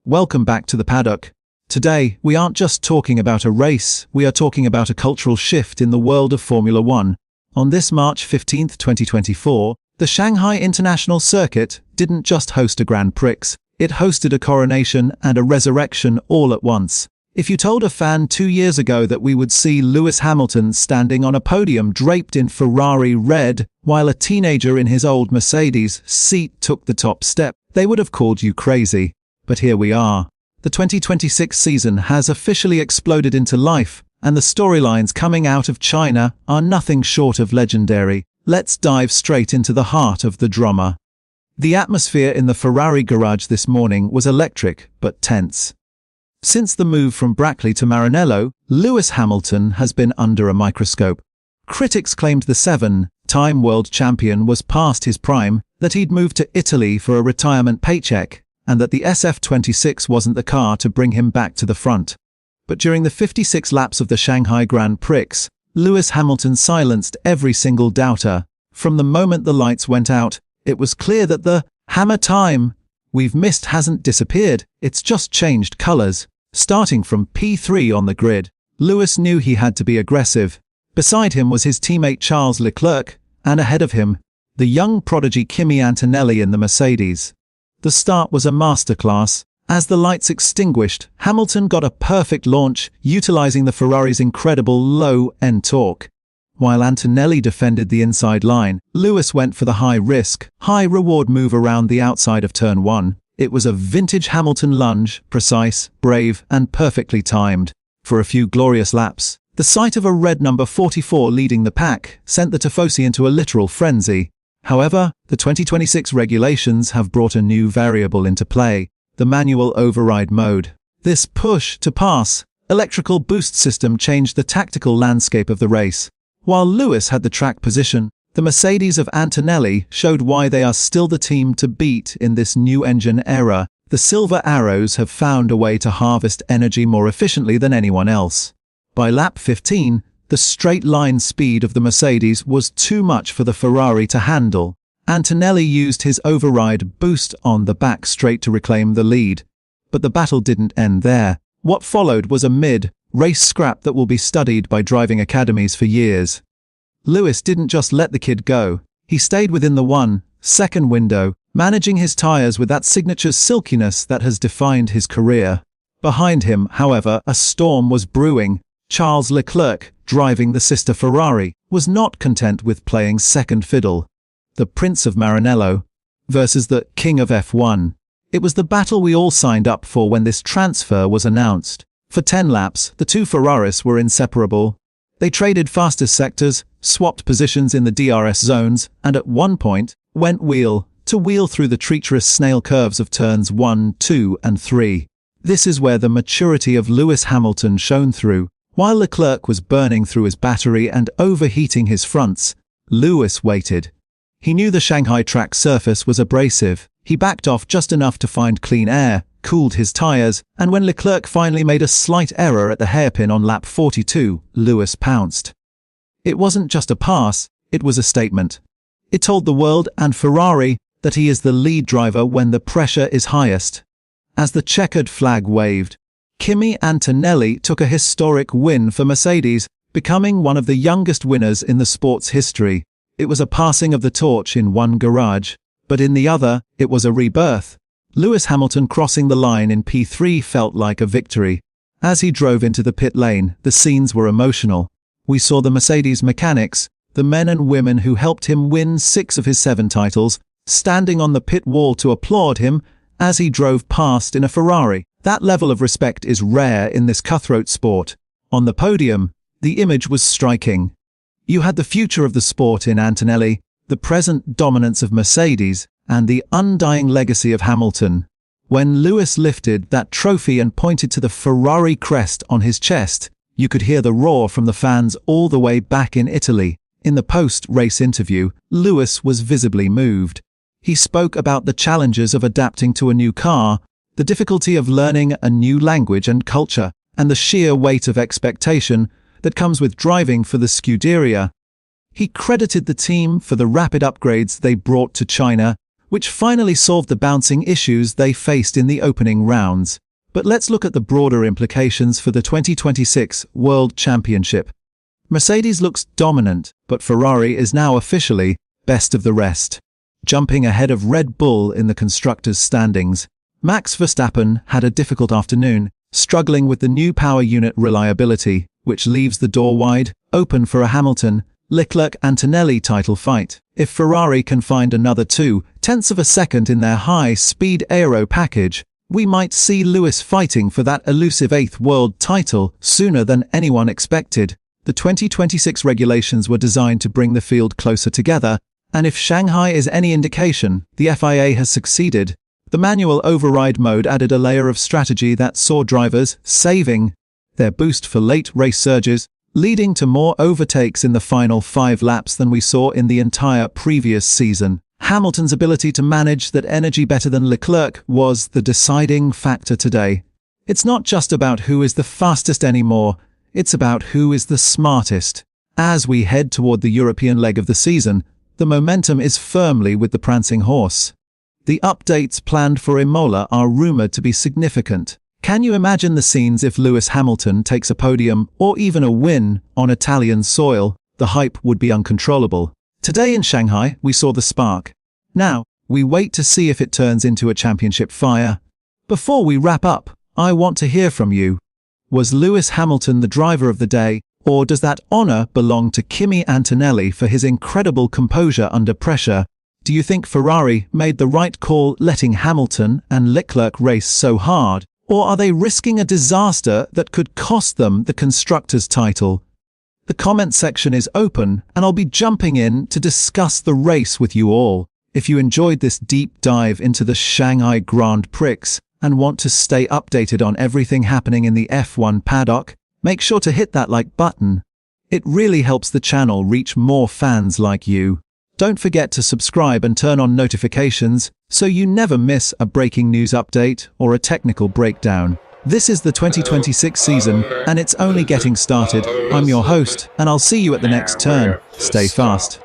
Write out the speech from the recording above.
Welcome back to the paddock. Today, we aren't just talking about a race, we are talking about a cultural shift in the world of Formula One. On this March 15, 2024, the Shanghai International Circuit didn't just host a Grand Prix, it hosted a coronation and a resurrection all at once. If you told a fan 2 years ago that we would see Lewis Hamilton standing on a podium draped in Ferrari red, while a teenager in his old Mercedes seat took the top step, they would have called you crazy. But here we are. The 2026 season has officially exploded into life, and the storylines coming out of China are nothing short of legendary. Let's dive straight into the heart of the drama. The atmosphere in the Ferrari garage this morning was electric but tense. Since the move from Brackley to Maranello, Lewis Hamilton has been under a microscope. Critics claimed the 7-time world champion was past his prime, that he'd moved to Italy for a retirement paycheck, and that the SF-26 wasn't the car to bring him back to the front. But during the 56 laps of the Shanghai Grand Prix, Lewis Hamilton silenced every single doubter. From the moment the lights went out, it was clear that the hammer time we've missed hasn't disappeared, it's just changed colours. Starting from P3 on the grid, Lewis knew he had to be aggressive. Beside him was his teammate Charles Leclerc, and ahead of him, the young prodigy Kimi Antonelli in the Mercedes. The start was a masterclass. As the lights extinguished, Hamilton got a perfect launch, utilizing the Ferrari's incredible low-end torque. While Antonelli defended the inside line, Lewis went for the high-risk, high-reward move around the outside of Turn 1. It was a vintage Hamilton lunge, precise, brave, and perfectly timed. For a few glorious laps, the sight of a red number 44 leading the pack sent the Tifosi into a literal frenzy. However, the 2026 regulations have brought a new variable into play, the manual override mode. This push-to-pass electrical boost system changed the tactical landscape of the race. While Lewis had the track position, the Mercedes of Antonelli showed why they are still the team to beat in this new engine era. The Silver Arrows have found a way to harvest energy more efficiently than anyone else. By lap 15, the straight-line speed of the Mercedes was too much for the Ferrari to handle. Antonelli used his override boost on the back straight to reclaim the lead. But the battle didn't end there. What followed was a mid-race scrap that will be studied by driving academies for years. Lewis didn't just let the kid go. He stayed within the 1-second window, managing his tyres with that signature silkiness that has defined his career. Behind him, however, a storm was brewing. Charles Leclerc, driving the sister Ferrari, was not content with playing second fiddle. The Prince of Maranello versus the King of F1. It was the battle we all signed up for when this transfer was announced. For 10 laps, the two Ferraris were inseparable. They traded fastest sectors, swapped positions in the DRS zones, and at one point, went wheel to wheel through the treacherous snail curves of turns 1, 2, and 3. This is where the maturity of Lewis Hamilton shone through. While Leclerc was burning through his battery and overheating his fronts, Lewis waited. He knew the Shanghai track surface was abrasive. He backed off just enough to find clean air, cooled his tyres, and when Leclerc finally made a slight error at the hairpin on lap 42, Lewis pounced. It wasn't just a pass, it was a statement. It told the world and Ferrari that he is the lead driver when the pressure is highest. As the checkered flag waved, Kimi Antonelli took a historic win for Mercedes, becoming one of the youngest winners in the sport's history. It was a passing of the torch in one garage, but in the other, it was a rebirth. Lewis Hamilton crossing the line in P3 felt like a victory. As he drove into the pit lane, the scenes were emotional. We saw the Mercedes mechanics, the men and women who helped him win 6 of his 7 titles, standing on the pit wall to applaud him as he drove past in a Ferrari. That level of respect is rare in this cutthroat sport. On the podium, the image was striking. You had the future of the sport in Antonelli, the present dominance of Mercedes, and the undying legacy of Hamilton. When Lewis lifted that trophy and pointed to the Ferrari crest on his chest, you could hear the roar from the fans all the way back in Italy. In the post-race interview, Lewis was visibly moved. He spoke about the challenges of adapting to a new car, the difficulty of learning a new language and culture, and the sheer weight of expectation that comes with driving for the Scuderia. He credited the team for the rapid upgrades they brought to China, which finally solved the bouncing issues they faced in the opening rounds. But let's look at the broader implications for the 2026 World Championship. Mercedes looks dominant, but Ferrari is now officially best of the rest. Jumping ahead of Red Bull in the constructors' standings, Max Verstappen had a difficult afternoon, struggling with the new power unit reliability, which leaves the door wide open for a Hamilton Leclerc Antonelli title fight. If Ferrari can find another 0.2 of a second in their high-speed aero package, we might see Lewis fighting for that elusive 8th world title sooner than anyone expected. The 2026 regulations were designed to bring the field closer together, and if Shanghai is any indication, the FIA has succeeded. The manual override mode added a layer of strategy that saw drivers saving their boost for late race surges, leading to more overtakes in the final 5 laps than we saw in the entire previous season. Hamilton's ability to manage that energy better than Leclerc was the deciding factor today. It's not just about who is the fastest anymore, it's about who is the smartest. As we head toward the European leg of the season, the momentum is firmly with the prancing horse. The updates planned for Imola are rumored to be significant. Can you imagine the scenes if Lewis Hamilton takes a podium or even a win on Italian soil? The hype would be uncontrollable. Today in Shanghai, we saw the spark. Now, we wait to see if it turns into a championship fire. Before we wrap up, I want to hear from you. Was Lewis Hamilton the driver of the day, or does that honor belong to Kimi Antonelli for his incredible composure under pressure? Do you think Ferrari made the right call letting Hamilton and Leclerc race so hard? Or are they risking a disaster that could cost them the constructors' title? The comment section is open, and I'll be jumping in to discuss the race with you all. If you enjoyed this deep dive into the Shanghai Grand Prix and want to stay updated on everything happening in the F1 paddock, make sure to hit that like button. It really helps the channel reach more fans like you. Don't forget to subscribe and turn on notifications so you never miss a breaking news update or a technical breakdown. This is the 2026 season, and it's only getting started. I'm your host, and I'll see you at the next turn. Stay fast.